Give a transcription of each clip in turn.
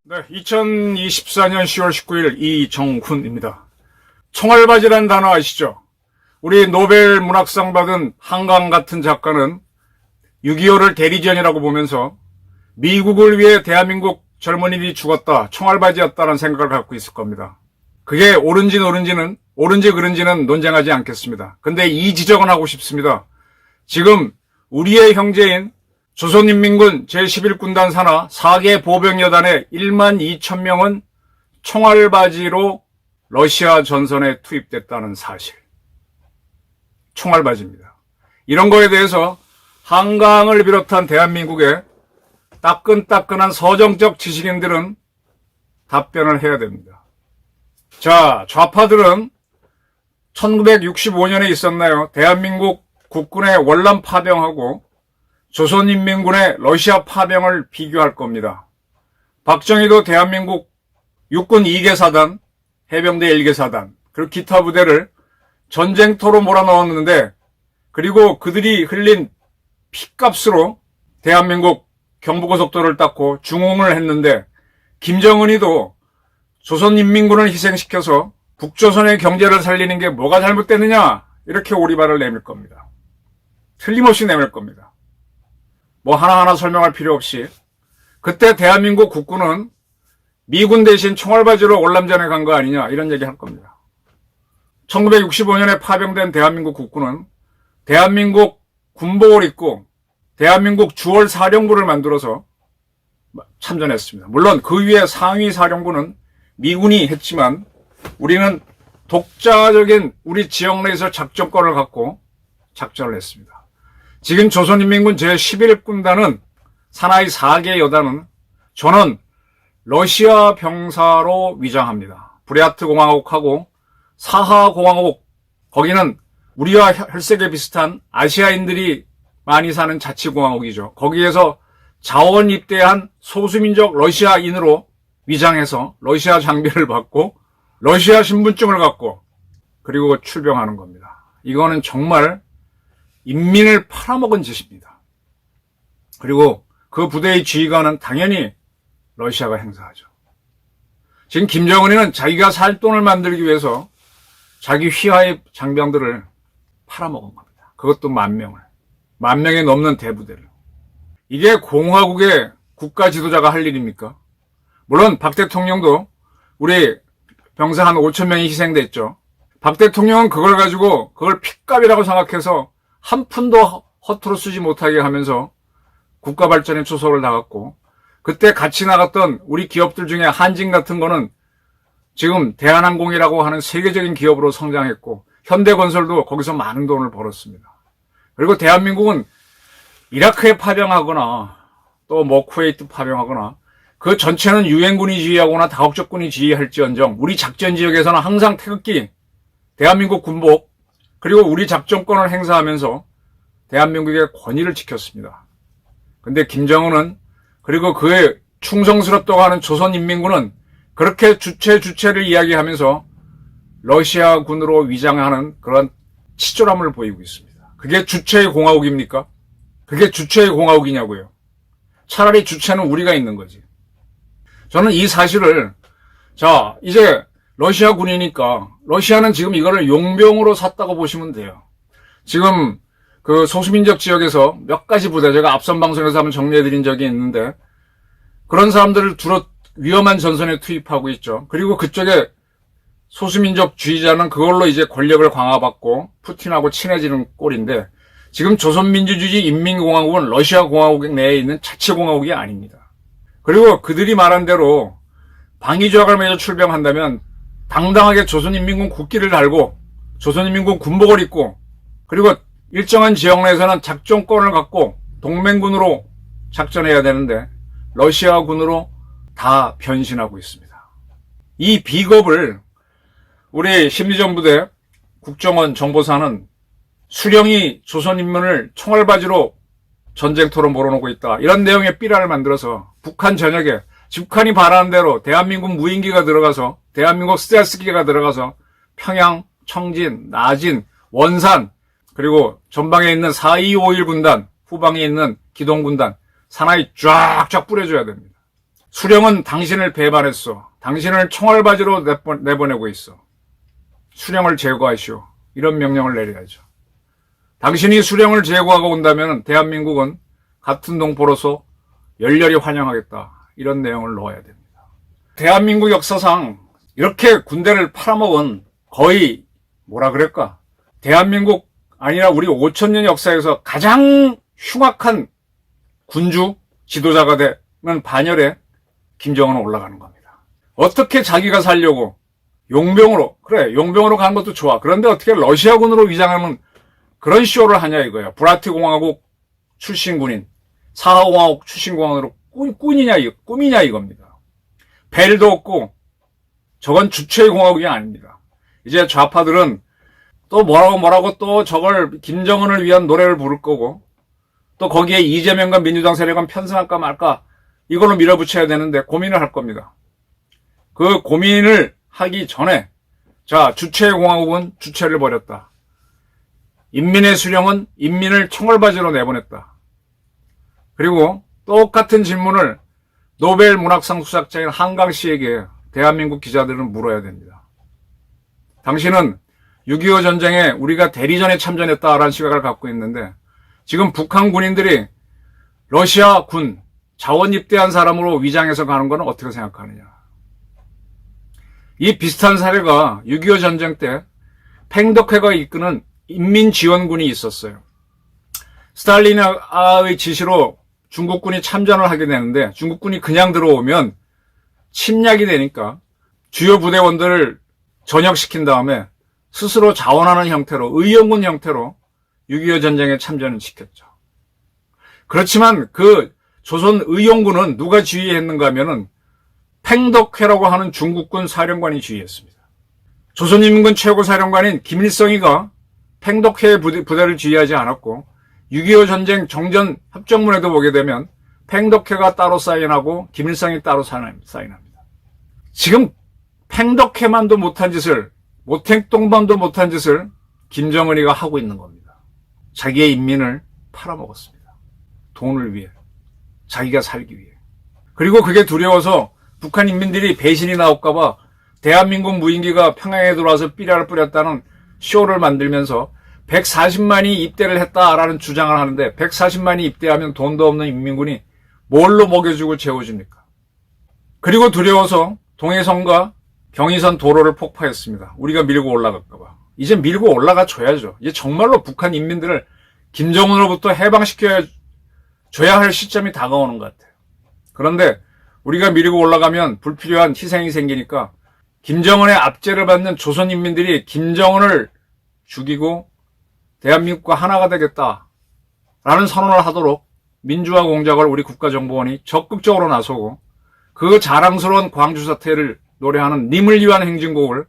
네, 2024년 10월 19일 이정훈입니다. 총알바지란 단어 아시죠? 우리 노벨 문학상 받은 한강 같은 작가는 6.25를 대리전이라고 보면서 미국을 위해 대한민국 젊은이들이 죽었다, 총알바지였다는 생각을 갖고 있을 겁니다. 그게 옳은지 그른지는 논쟁하지 않겠습니다. 근데 이 지적은 하고 싶습니다. 지금 우리의 형제인 조선인민군 제11군단 산하 4개 보병여단의 1만 2천 명은 총알바지로 러시아 전선에 투입됐다는 사실. 총알바지입니다. 이런 거에 대해서 한강을 비롯한 대한민국의 따끈따끈한 서정적 지식인들은 답변을 해야 됩니다. 자, 좌파들은 1965년에 있었나요? 대한민국 국군의 월남 파병하고 조선인민군의 러시아 파병을 비교할 겁니다. 박정희도 대한민국 육군 2개 사단, 해병대 1개 사단, 그리고 기타 부대를 전쟁터로 몰아넣었는데, 그리고 그들이 흘린 피값으로 대한민국 경부고속도로를 닦고 중흥을 했는데, 김정은이도 조선인민군을 희생시켜서 북조선의 경제를 살리는 게 뭐가 잘못됐느냐, 이렇게 오리발을 내밀 겁니다. 틀림없이 내밀 겁니다. 뭐 하나하나 설명할 필요 없이 그때 대한민국 국군은 미군 대신 총알바지로 월남전에 간 거 아니냐, 이런 얘기 할 겁니다. 1965년에 파병된 대한민국 국군은 대한민국 군복을 입고 대한민국 주월 사령부를 만들어서 참전했습니다. 물론 그 위에 상위 사령부는 미군이 했지만 우리는 독자적인 우리 지역 내에서 작전권을 갖고 작전을 했습니다. 지금 조선인민군 제11군단은 산하의 4개 여단은 저는 러시아 병사로 위장합니다. 브리야트 공화국하고 사하 공화국, 거기는 우리와 혈색에 비슷한 아시아인들이 많이 사는 자치공화국이죠. 거기에서 자원 입대한 소수민족 러시아인으로 위장해서 러시아 장비를 받고 러시아 신분증을 갖고 그리고 출병하는 겁니다. 이거는 정말 인민을 팔아먹은 짓입니다. 그리고 그 부대의 지휘관은 당연히 러시아가 행사하죠. 지금 김정은이는 자기가 살 돈을 만들기 위해서 자기 휘하의 장병들을 팔아먹은 겁니다. 그것도 만 명에 넘는 대부대를. 이게 공화국의 국가 지도자가 할 일입니까? 물론 박 대통령도 우리 병사 한 5천 명이 희생됐죠. 박 대통령은 그걸 가지고 그걸 핏값이라고 생각해서 한 푼도 허투루 쓰지 못하게 하면서 국가 발전에 초석을 다갔고, 그때 같이 나갔던 우리 기업들 중에 한진 같은 거는 지금 대한항공이라고 하는 세계적인 기업으로 성장했고, 현대건설도 거기서 많은 돈을 벌었습니다. 그리고 대한민국은 이라크에 파병하거나 또 뭐 쿠웨이트 파병하거나 그 전체는 유엔군이 지휘하거나 다국적군이 지휘할지언정 우리 작전 지역에서는 항상 태극기, 대한민국 군복, 그리고 우리 작전권을 행사하면서 대한민국의 권위를 지켰습니다. 근데 김정은은, 그리고 그의 충성스럽다고 하는 조선인민군은 그렇게 주체를 이야기하면서 러시아군으로 위장하는 그런 치졸함을 보이고 있습니다. 그게 주체의 공화국입니까? 그게 주체의 공화국이냐고요. 차라리 주체는 우리가 있는 거지. 저는 이 사실을, 자, 이제 러시아군이니까 러시아는 지금 이거를 용병으로 샀다고 보시면 돼요. 지금 그 소수민족 지역에서 몇 가지 부대, 제가 앞선 방송에서 한번 정리해드린 적이 있는데, 그런 사람들을 두루 위험한 전선에 투입하고 있죠. 그리고 그쪽에 소수민족 주의자는 그걸로 이제 권력을 강화받고 푸틴하고 친해지는 꼴인데, 지금 조선민주주의 인민공화국은 러시아 공화국 내에 있는 자치공화국이 아닙니다. 그리고 그들이 말한 대로 방위조약을 맺어 출병한다면 당당하게 조선인민군 국기를 달고 조선인민군 군복을 입고, 그리고 일정한 지역 내에서는 작전권을 갖고 동맹군으로 작전해야 되는데 러시아군으로 다 변신하고 있습니다. 이 비겁을 우리 심리전부대 국정원 정보사는 수령이 조선인민을 총알바지로 전쟁터로 몰아넣고 있다, 이런 내용의 삐라를 만들어서 북한 전역에 북한이 바라는 대로 대한민국 무인기가 들어가서, 대한민국 스텔스기가 들어가서 평양, 청진, 나진, 원산, 그리고 전방에 있는 4251 군단, 후방에 있는 기동군단 사나이 쫙쫙 뿌려줘야 됩니다. 수령은 당신을 배반했어. 당신을 총알바지로 내보내고 있어. 수령을 제거하시오. 이런 명령을 내려야죠. 당신이 수령을 제거하고 온다면 대한민국은 같은 동포로서 열렬히 환영하겠다. 이런 내용을 넣어야 됩니다. 대한민국 역사상 이렇게 군대를 팔아먹은 거의 뭐라 그럴까? 대한민국 아니라 우리 5천년 역사에서 가장 흉악한 군주 지도자가 되는 반열에 김정은은 올라가는 겁니다. 어떻게 자기가 살려고 용병으로, 그래 용병으로 가는 것도 좋아. 그런데 어떻게 러시아군으로 위장하는 그런 쇼를 하냐 이거야. 브라티공화국 출신 군인, 사하공화국 출신 공화국으로 꿈이냐 이겁니다. 벨도 없고 저건 주체의 공화국이 아닙니다. 이제 좌파들은 또 뭐라고 또 저걸 김정은을 위한 노래를 부를 거고 또 거기에 이재명과 민주당 세력은 편승할까 말까 이걸로 밀어붙여야 되는데 고민을 할 겁니다. 그 고민을 하기 전에 자, 주체의 공화국은 주체를 버렸다. 인민의 수령은 인민을 총알바지로 내보냈다. 그리고 똑같은 질문을 노벨 문학상 수상자인 한강 씨에게 대한민국 기자들은 물어야 됩니다. 당신은 6.25 전쟁에 우리가 대리전에 참전했다라는 시각을 갖고 있는데 지금 북한 군인들이 러시아 군 자원 입대한 사람으로 위장해서 가는 건 어떻게 생각하느냐. 이 비슷한 사례가 6.25 전쟁 때 팽덕회가 이끄는 인민지원군이 있었어요. 스탈린의 지시로 중국군이 참전을 하게 되는데 중국군이 그냥 들어오면 침략이 되니까 주요 부대원들을 전역시킨 다음에 스스로 자원하는 형태로 의용군 형태로 6.25 전쟁에 참전을 시켰죠. 그렇지만 그 조선 의용군은 누가 지휘했는가 하면은 팽덕회라고 하는 중국군 사령관이 지휘했습니다. 조선인민군 최고사령관인 김일성이가 팽덕회의 부대를 지휘하지 않았고 6.25 전쟁 정전 협정문에도 보게 되면 팽덕회가 따로 사인하고 김일성이 따로 사인합니다. 지금 팽덕회만도 못한 짓을 모택동반도 못한 짓을 김정은이가 하고 있는 겁니다. 자기의 인민을 팔아먹었습니다. 돈을 위해. 자기가 살기 위해. 그리고 그게 두려워서 북한 인민들이 배신이 나올까봐 대한민국 무인기가 평양에 들어와서 삐라를 뿌렸다는 쇼를 만들면서 140만이 입대를 했다라는 주장을 하는데 140만이 입대하면 돈도 없는 인민군이 뭘로 먹여주고 재워줍니까? 그리고 두려워서 동해선과 경의선 도로를 폭파했습니다. 우리가 밀고 올라갈까봐. 이제 밀고 올라가 줘야죠. 이제 정말로 북한 인민들을 김정은으로부터 해방시켜야 줘야 할 시점이 다가오는 것 같아요. 그런데 우리가 밀고 올라가면 불필요한 희생이 생기니까 김정은의 압제를 받는 조선 인민들이 김정은을 죽이고 대한민국과 하나가 되겠다라는 선언을 하도록 민주화 공작을 우리 국가정보원이 적극적으로 나서고 그 자랑스러운 광주 사태를 노래하는 님을 위한 행진곡을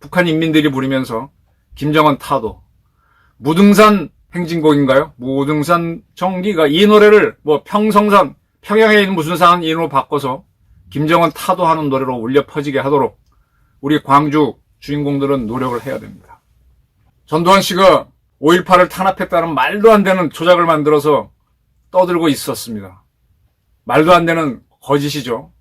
북한 인민들이 부르면서 김정은 타도 무등산 행진곡인가요? 무등산 정기가 이 노래를 뭐 평성산 평양에 있는 무슨 산 이름으로 바꿔서 김정은 타도하는 노래로 울려 퍼지게 하도록 우리 광주 주인공들은 노력을 해야 됩니다. 전두환 씨가 5.18을 탄압했다는 말도 안 되는 조작을 만들어서 떠들고 있었습니다. 말도 안 되는 거짓이죠.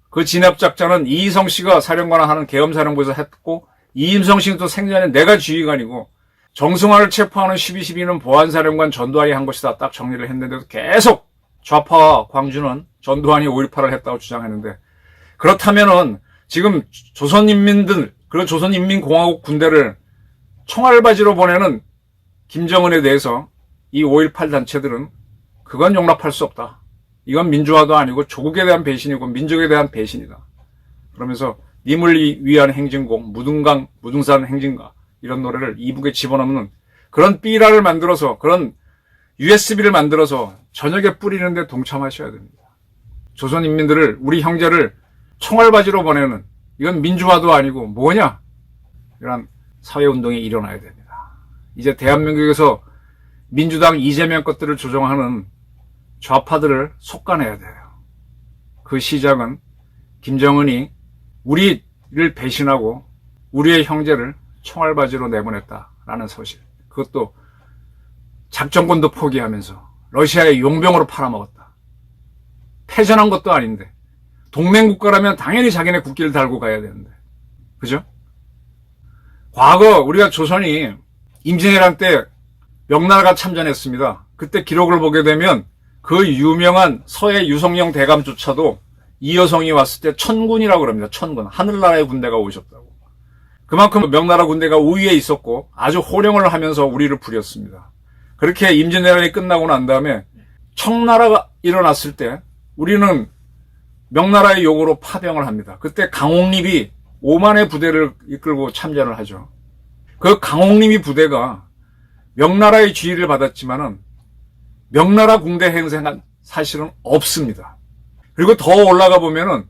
그 진압작전은 이희성 씨가 사령관을 하는 계엄사령부에서 했고 이임성 씨는 또 생전에 내가 지휘관이고 정승화를 체포하는 12.12는 보안사령관 전두환이 한 것이다 딱 정리를 했는데도 계속 좌파와 광주는 전두환이 5.18을 했다고 주장했는데 그렇다면은 지금 조선인민들 그런 조선인민공화국 군대를 총알바지로 보내는 김정은에 대해서 이 5.18 단체들은 그건 용납할 수 없다. 이건 민주화도 아니고 조국에 대한 배신이고 민족에 대한 배신이다. 그러면서 님을 위한 행진곡, 무등산 행진가 이런 노래를 이북에 집어넣는 그런 삐라를 만들어서 그런 USB를 만들어서 저녁에 뿌리는데 동참하셔야 됩니다. 조선인민들을 우리 형제를 총알바지로 보내는 이건 민주화도 아니고 뭐냐? 이런 사회운동이 일어나야 됩니다. 이제 대한민국에서 민주당 이재명 것들을 조종하는 좌파들을 속아내야 돼요. 그 시작은 김정은이 우리를 배신하고 우리의 형제를 총알바지로 내보냈다라는 사실. 그것도 작전권도 포기하면서 러시아의 용병으로 팔아먹었다. 패전한 것도 아닌데 동맹국가라면 당연히 자기네 국기를 달고 가야 되는데, 그죠? 과거 우리가 조선이 임진왜란 때 명나라가 참전했습니다. 그때 기록을 보게 되면 그 유명한 서해 유성령 대감조차도 이 여성이 왔을 때 천군이라고 그럽니다. 천군. 하늘나라의 군대가 오셨다고. 그만큼 명나라 군대가 우위에 있었고 아주 호령을 하면서 우리를 부렸습니다. 그렇게 임진왜란이 끝나고 난 다음에 청나라가 일어났을 때 우리는 명나라의 요구로 파병을 합니다. 그때 강홍립이 5만의 부대를 이끌고 참전을 하죠. 그 강홍립이 부대가 명나라의 지휘를 받았지만은 명나라 군대 행세는 사실은 없습니다. 그리고 더 올라가 보면은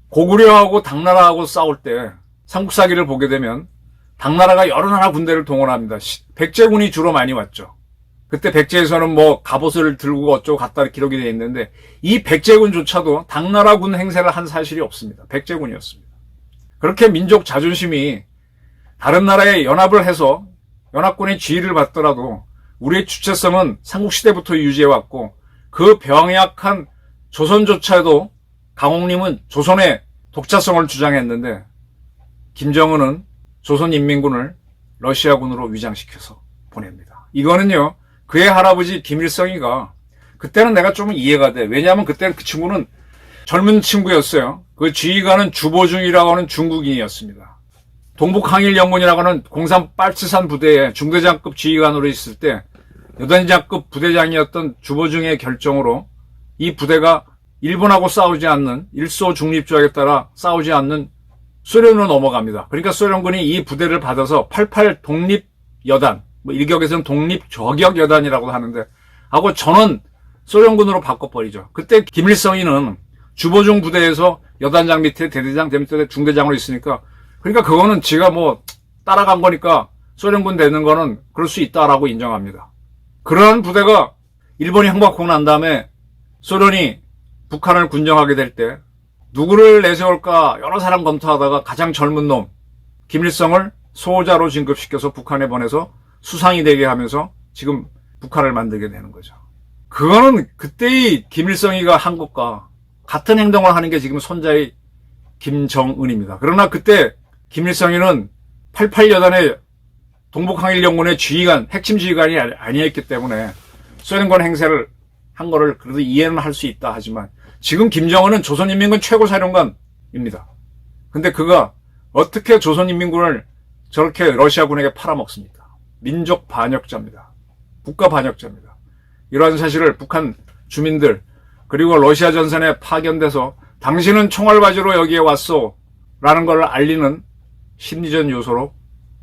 고구려하고 당나라하고 싸울 때 삼국사기를 보게 되면 당나라가 여러 나라 군대를 동원합니다. 백제군이 주로 많이 왔죠. 그때 백제에서는 뭐 갑옷을 들고 어쩌고 갔다 기록이 되어 있는데 이 백제군조차도 당나라군 행세를 한 사실이 없습니다. 백제군이었습니다. 그렇게 민족 자존심이 다른 나라에 연합을 해서 연합군의 지휘를 받더라도 우리의 주체성은 삼국시대부터 유지해왔고 그 병약한 조선조차도 강홍림은 조선의 독자성을 주장했는데 김정은은 조선인민군을 러시아군으로 위장시켜서 보냅니다. 이거는요, 그의 할아버지 김일성이가 그때는 내가 좀 이해가 돼. 왜냐하면 그때는 그 친구는 젊은 친구였어요. 그 지휘관은 주보중이라고 하는 중국인이었습니다. 동북항일연군이라고 하는 공산 빨치산 부대의 중대장급 지휘관으로 있을 때 여단장급 부대장이었던 주보중의 결정으로 이 부대가 일본하고 싸우지 않는 일소 중립조약에 따라 싸우지 않는 소련으로 넘어갑니다. 그러니까 소련군이 이 부대를 받아서 88 독립여단, 뭐 일격에서는 독립저격여단이라고 하는데 하고 전원 소련군으로 바꿔버리죠. 그때 김일성이는 주보중 부대에서 여단장 밑에 대대장, 대밑에 중대장으로 있으니까 그러니까 그거는 지가 뭐 따라간 거니까 소련군 되는 거는 그럴 수 있다라고 인정합니다. 그러한 부대가 일본이 항복하고 난 다음에 소련이 북한을 군정하게 될 때 누구를 내세울까 여러 사람 검토하다가 가장 젊은 놈 김일성을 소호자로 진급시켜서 북한에 보내서 수상이 되게 하면서 지금 북한을 만들게 되는 거죠. 그거는 그때의 김일성이가 한 것과 같은 행동을 하는 게 지금 손자의 김정은입니다. 그러나 그때 김일성이는 88여단의 동북항일연군의 지휘관, 핵심 지휘관이 아니었기 때문에 소련군 행세를 한 거를 그래도 이해는 할 수 있다 하지만 지금 김정은은 조선인민군 최고사령관입니다. 근데 그가 어떻게 조선인민군을 저렇게 러시아군에게 팔아먹습니까? 민족 반역자입니다. 국가 반역자입니다. 이러한 사실을 북한 주민들 그리고 러시아 전선에 파견돼서 당신은 총알바지로 여기에 왔소 라는 걸 알리는 심리전 요소로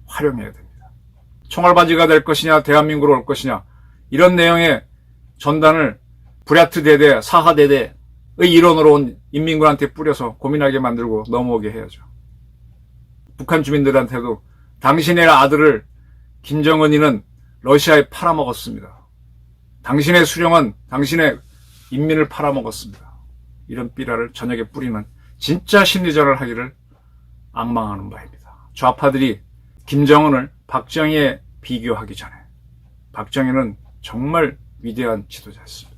활용해야 됩니다. 총알바지가 될 것이냐 대한민국으로 올 것이냐 이런 내용의 전단을 브랴트 대대, 사하 대대의 일원으로 온 인민군한테 뿌려서 고민하게 만들고 넘어오게 해야죠. 북한 주민들한테도 당신의 아들을 김정은이는 러시아에 팔아먹었습니다. 당신의 수령은 당신의 인민을 팔아먹었습니다. 이런 삐라를 저녁에 뿌리는 진짜 심리전을 하기를 앙망하는 바입니다. 좌파들이 김정은을 박정희에 비교하기 전에 박정희는 정말 위대한 지도자였습니다.